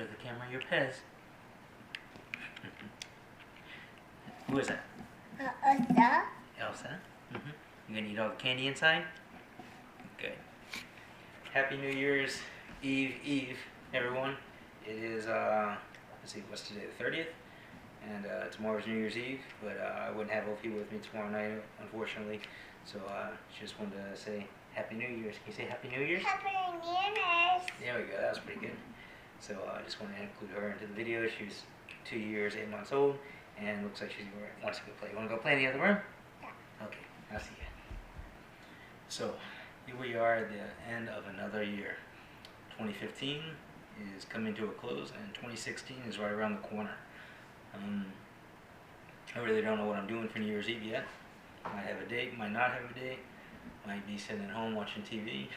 Show the camera your Pez. Who is that? Elsa. Elsa? You gonna eat all the candy inside? Good. Happy New Year's Eve, everyone. It is, let's see, what's today, the 30th? And tomorrow's New Year's Eve, but I wouldn't have Ofie with me tomorrow night, unfortunately. So just wanted to say Happy New Year's. Can you say Happy New Year's? Happy New Year's. There we go, that was pretty good. So I just wanted to include her into the video. She's 2 years, 8 months old, and looks like she wants to go play. You want to go play in the other room? Yeah. Okay, I'll see you. So here we are at the end of another year. 2015 is coming to a close, and 2016 is right around the corner. I really don't know what I'm doing for New Year's Eve yet. Might have a date, might not have a date. Might be sitting at home watching TV.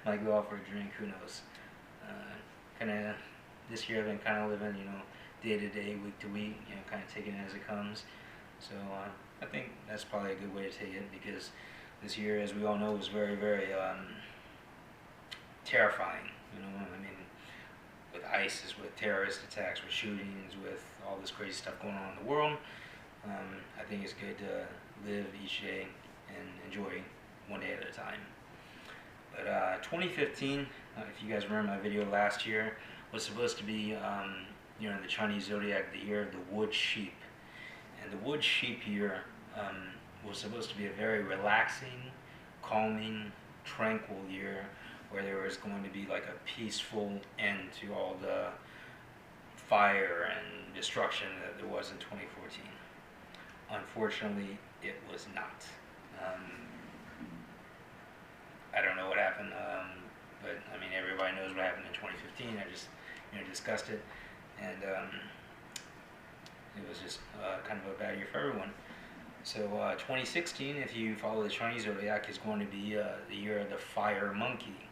Might go out for a drink, who knows. This year I've been kind of living, day to day, week to week, kind of taking it as it comes. So I think that's probably a good way to take it, because this year, as we all know, was very, very terrifying. With ISIS, with terrorist attacks, with shootings, with all this crazy stuff going on in the world. I think it's good to live each day and enjoy one day at a time. But 2015, if you guys remember my video last year, was supposed to be, the Chinese zodiac, the year of the wood sheep. And the wood sheep year was supposed to be a very relaxing, calming, tranquil year, where there was going to be like a peaceful end to all the fire and destruction that there was in 2014. Unfortunately, it was not. I don't know what happened, but everybody knows what happened in 2015. I just discussed it, and it was just kind of a bad year for everyone. So 2016, if you follow the Chinese zodiac, is going to be the year of the fire monkey.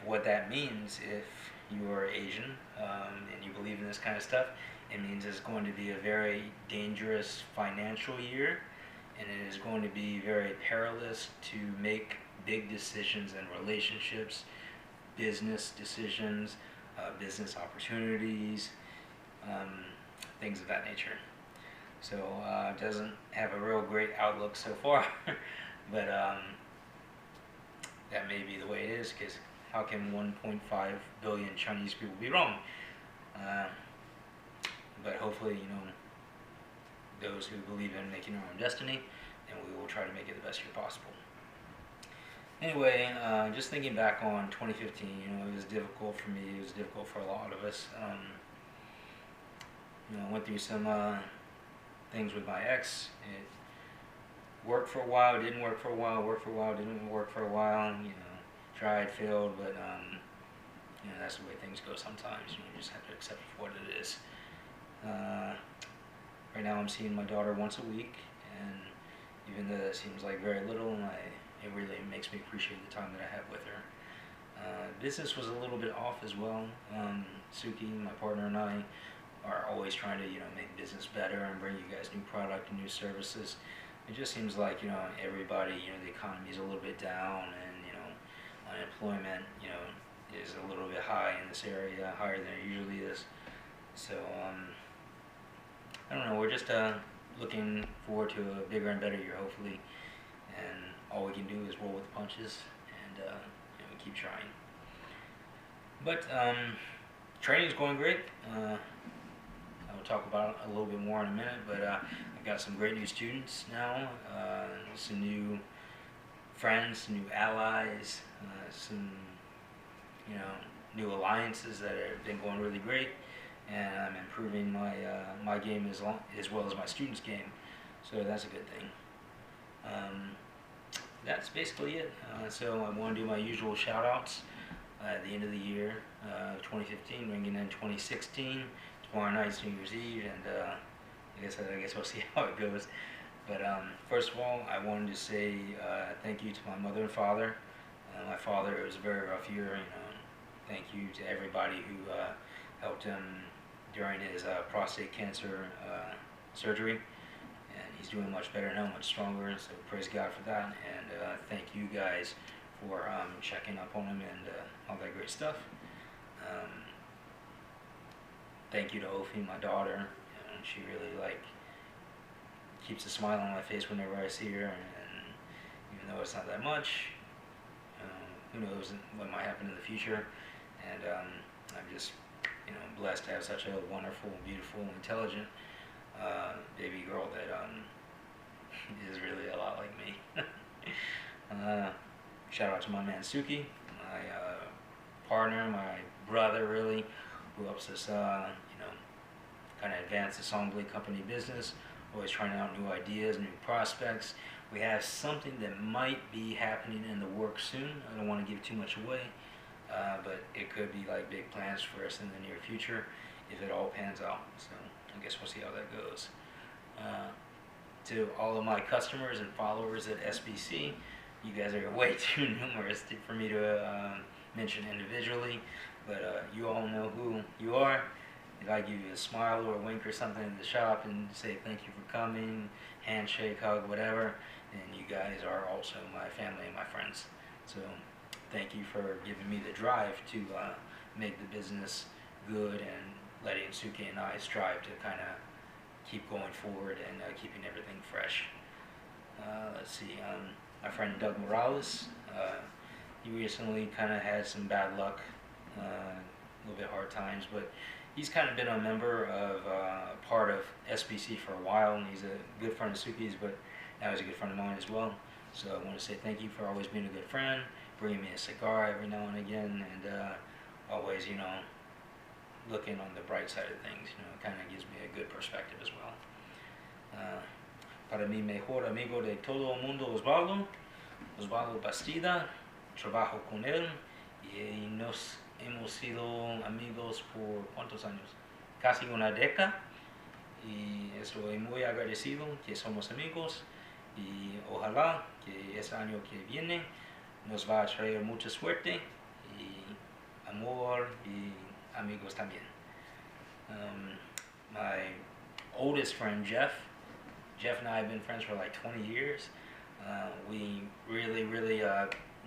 What that means, if you are Asian and you believe in this kind of stuff, it means it's going to be a very dangerous financial year, and it is going to be very perilous to make big decisions in relationships, business decisions, business opportunities, things of that nature. So it doesn't have a real great outlook so far, but that may be the way it is, because how can 1.5 billion Chinese people be wrong? But hopefully, those who believe in making their own destiny, and we will try to make it the best year possible. Anyway, just thinking back on 2015, it was difficult for me, it was difficult for a lot of us. I went through some things with my ex. It worked for a while, didn't work for a while, worked for a while, didn't work for a while, tried, failed, but that's the way things go sometimes. You just have to accept it for what it is. Right now I'm seeing my daughter once a week, and even though that seems like very little, it really makes me appreciate the time that I have with her. Business was a little bit off as well. Suki, my partner, and I are always trying to make business better and bring you guys new product and new services. It just seems like everybody, the economy is a little bit down, and unemployment is a little bit high in this area, higher than it usually is. So I don't know, we're just looking forward to a bigger and better year, hopefully, and all we can do is roll with the punches, and we keep trying. But training is going great. I'll talk about it a little bit more in a minute, but I've got some great new students now, some new friends, some new allies, some new alliances that have been going really great, and I'm improving my game as well as my students' game, so that's a good thing. That's basically it. So I want to do my usual shout outs at the end of the year, 2015, bringing in 2016. Tomorrow night's New Year's Eve, and I guess we'll see how it goes. But first of all, I wanted to say thank you to my mother and father. My father, it was a very rough year. Thank you to everybody who helped him during his prostate cancer surgery, and he's doing much better now, much stronger. So praise God for that, and thank you guys for checking up on him and all that great stuff. Um, Thank you to Ofie, my daughter. She really like keeps a smile on my face whenever I see her, and even though it's not that much, who knows what might happen in the future. And I'm just, blessed to have such a wonderful, beautiful, intelligent baby girl that is really a lot like me. Shout out to my man Suki, my partner, my brother, really, who helps us, kind of advance the Songblade Company business. Always trying out new ideas, new prospects. We have something that might be happening in the works soon. I don't want to give too much away, but it could be like big plans for us in the near future if it all pans out. So I guess we'll see how that goes. To all of my customers and followers at SBC, you guys are way too numerous for me to mention individually, but you all know who you are. If I give you a smile or a wink or something in the shop and say thank you for coming, handshake, hug, whatever, then you guys are also my family and my friends. So thank you for giving me the drive to make the business good and letting Suki and I strive to kind of keep going forward and keeping everything fresh. Let's see, my friend Doug Morales, he recently kind of had some bad luck, a little bit hard times, but he's kind of been a member of part of SBC for a while, and he's a good friend of Suki's, but now he's a good friend of mine as well. So I want to say thank you for always being a good friend, bringing me a cigar every now and again, and always, looking on the bright side of things. It kind of gives me a good perspective as well. Para mi mejor amigo de todo el mundo, Osvaldo Bastida, trabajo con él y nos hemos sido amigos por ¿cuántos años? Casi una década, y estoy muy agradecido que somos amigos, y ojalá que este año que viene nos va a traer mucha suerte y amor y amigos también. My oldest friend Jeff and I have been friends for like 20 years. We really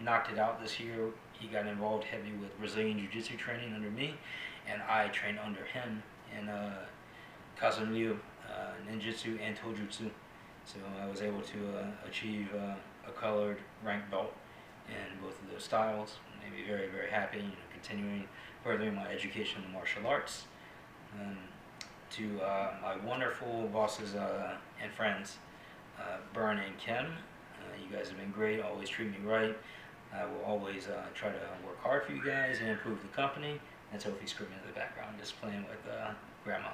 knocked it out this year. He got involved heavy with Brazilian Jiu-Jitsu training under me, and I trained under him in Kazunryu, Ninjutsu, and Tojutsu. So I was able to achieve a colored rank belt in both of those styles. Made me very happy, continuing furthering my education in martial arts. To my wonderful bosses and friends, Bern and Kim, you guys have been great, always treat me right. I will always try to work hard for you guys and improve the company. That's Ofie screaming in the background, just playing with Grandma.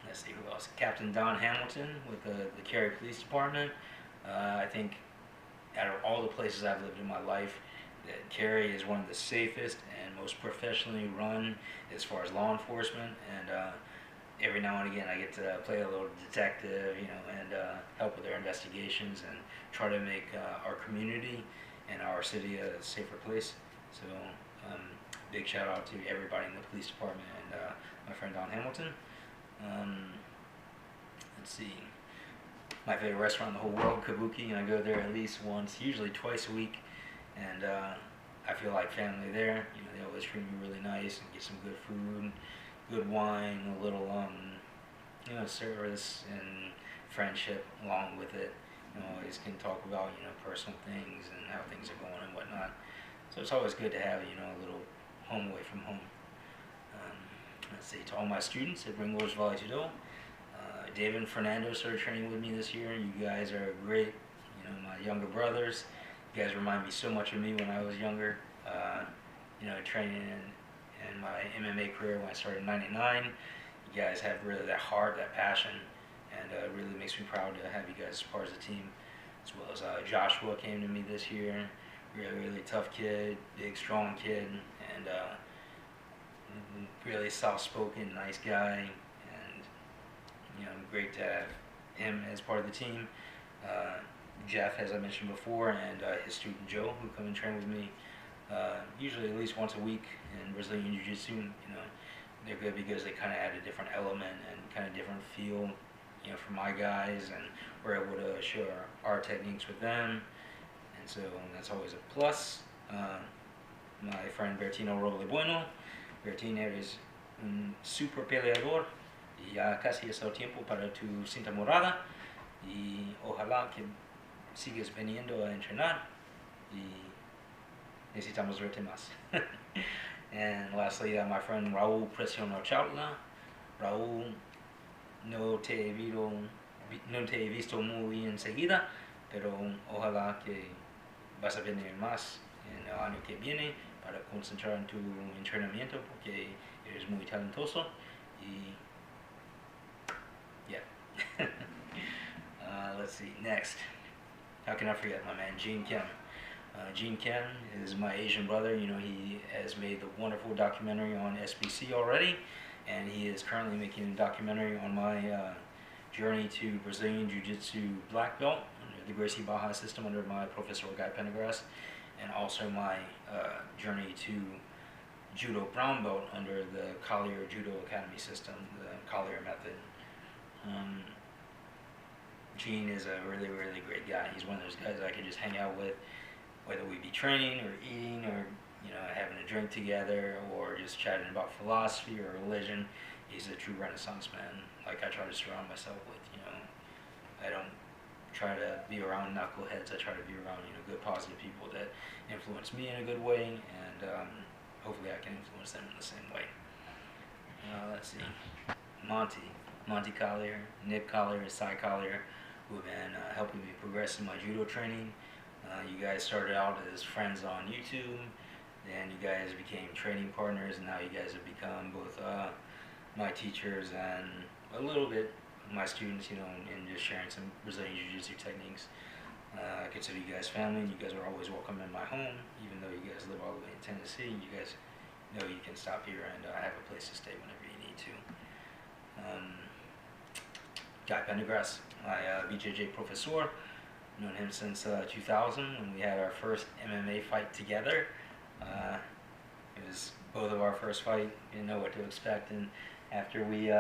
Let's see who else. Captain Don Hamilton with the Cary Police Department. I think out of all the places I've lived in my life, that Cary is one of the safest and most professionally run as far as law enforcement, and every now and again I get to play a little detective, and help with their investigations and try to make our community and our city a safer place. So big shout out to everybody in the police department and my friend Don Hamilton. Let's see. My favorite restaurant in the whole world, Kabuki, and I go there at least once, usually twice a week, and I feel like family there. They always treat me really nice and get some good food, good wine, a little service and friendship along with it. Always can talk about personal things and how things are going and whatnot. So it's always good to have a little home away from home. Let's see, to all my students at Ringler's Valley Judo, David and Fernando started training with me this year. You guys are great. My younger brothers. You guys remind me so much of me when I was younger. Training in my MMA career when I started in '99. You guys have really that heart, that passion, and it really makes me proud to have you guys as part of the team. As well as Joshua came to me this year. Really tough kid, big, strong kid, and really soft-spoken, nice guy, and great to have him as part of the team. Jeff, as I mentioned before, and his student Joe, who come and train with me usually at least once a week in Brazilian Jiu-Jitsu. They're good because they kind of add a different element and kind of different feel, for my guys, and we're able to share our techniques with them, and so that's always a plus. my friend Bertino Roble Bueno. Bertino es un super peleador y ya casi es el tiempo para tu cinta morada y ojalá que sigues viniendo a entrenar y necesitamos verte más. And lastly, my friend Raúl Presiono Chautla. Raúl, no te he visto muy enseguida, pero ojalá que vas a venir más en el año que viene para concentrar en tu entrenamiento porque eres muy talentoso y yeah. Let's see, next. How can I forget my man Gene Kim? Gene Kim is my Asian brother. You know, he has made the wonderful documentary on SBC already, and he is currently making a documentary on my journey to Brazilian Jiu-Jitsu black belt under the Gracie Baja system under my Professor Guy Pendergrass, and also my journey to Judo brown belt under the Collier Judo Academy system, the Collier method. Gene is a really, really great guy. He's one of those guys I could just hang out with, whether we be training or eating or having a drink together or just chatting about philosophy or religion. He's a true Renaissance man. Like I try to surround myself with. I don't try to be around knuckleheads. I try to be around good, positive people that influence me in a good way, and hopefully I can influence them in the same way. Let's see, Monty Collier, Nick Collier, and Cy Collier, who have been helping me progress in my judo training. You guys started out as friends on YouTube, then you guys became training partners, and now you guys have become both my teachers and a little bit my students, and just sharing some Brazilian Jiu-Jitsu techniques. I consider you guys family, and you guys are always welcome in my home, even though you guys live all the way in Tennessee. You guys know you can stop here and have a place to stay whenever you need to. Guy Pendergrass, my BJJ professor. Known him since 2000 when we had our first MMA fight together. It was both of our first fight. Didn't know what to expect, and after we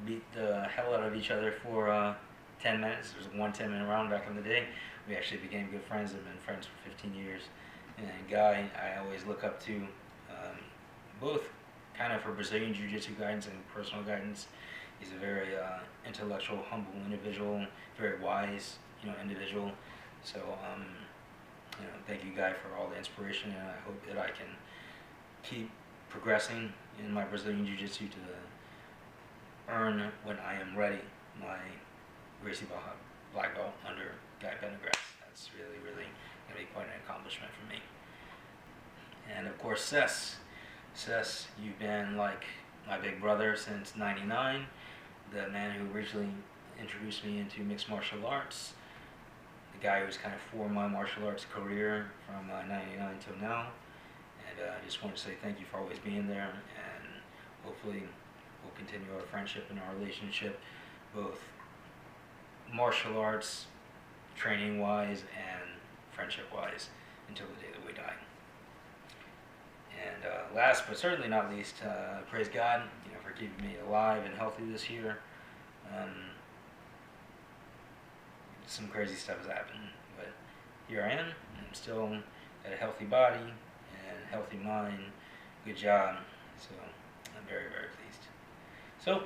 beat the hell out of each other for 10 minutes, it was a 1 10-minute round back in the day, we actually became good friends. Have been friends for 15 years. And Guy, I always look up to, both kind of for Brazilian Jiu-Jitsu guidance and personal guidance. He's a very intellectual, humble individual, very wise, individual. So, thank you, Guy, for all the inspiration, and I hope that I can keep progressing in my Brazilian Jiu-Jitsu to earn, when I am ready, my Gracie Baja black belt under Guy Pendergrass. That's really, really going to be quite an accomplishment for me. And of course, Cess, you've been like my big brother since '99, the man who originally introduced me into mixed martial arts, the guy who's kind of formed my martial arts career from '99 till now. And I just want to say thank you for always being there, and hopefully we'll continue our friendship and our relationship, both martial arts, training-wise, and friendship-wise, until the day that we die. And last but certainly not least, praise God, for keeping me alive and healthy this year. Some crazy stuff has happened, but here I am. I'm still got a healthy body and healthy mind. Good job. So I'm very, very pleased. So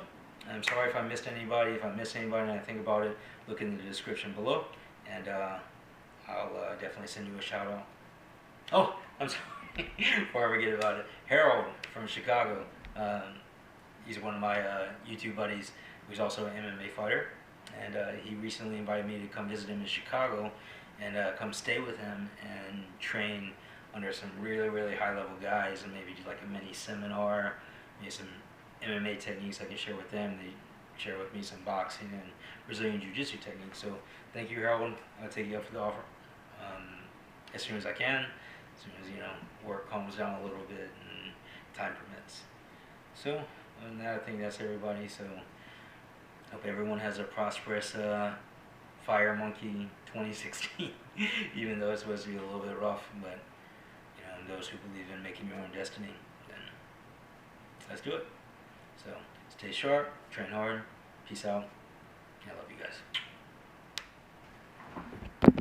I'm sorry if I missed anybody. If I missed anybody and I think about it, look in the description below, and I'll definitely send you a shout out. Oh, I'm sorry. Before I forget about it, Harold from Chicago. He's one of my YouTube buddies who's also an MMA fighter, and he recently invited me to come visit him in Chicago and come stay with him and train under some really, really high-level guys, and maybe do like a mini seminar, maybe some MMA techniques I can share with them. They share with me some boxing and Brazilian Jiu-Jitsu techniques. So thank you, Harold. I'll take you up for the offer as soon as I can, as soon as work calms down a little bit and time permits. So other than that, I think that's everybody. So hope everyone has a prosperous Fire Monkey 2016, even though it's supposed to be a little bit rough. But those who believe in making your own destiny, then let's do it. So stay sharp, train hard, peace out, I love you guys.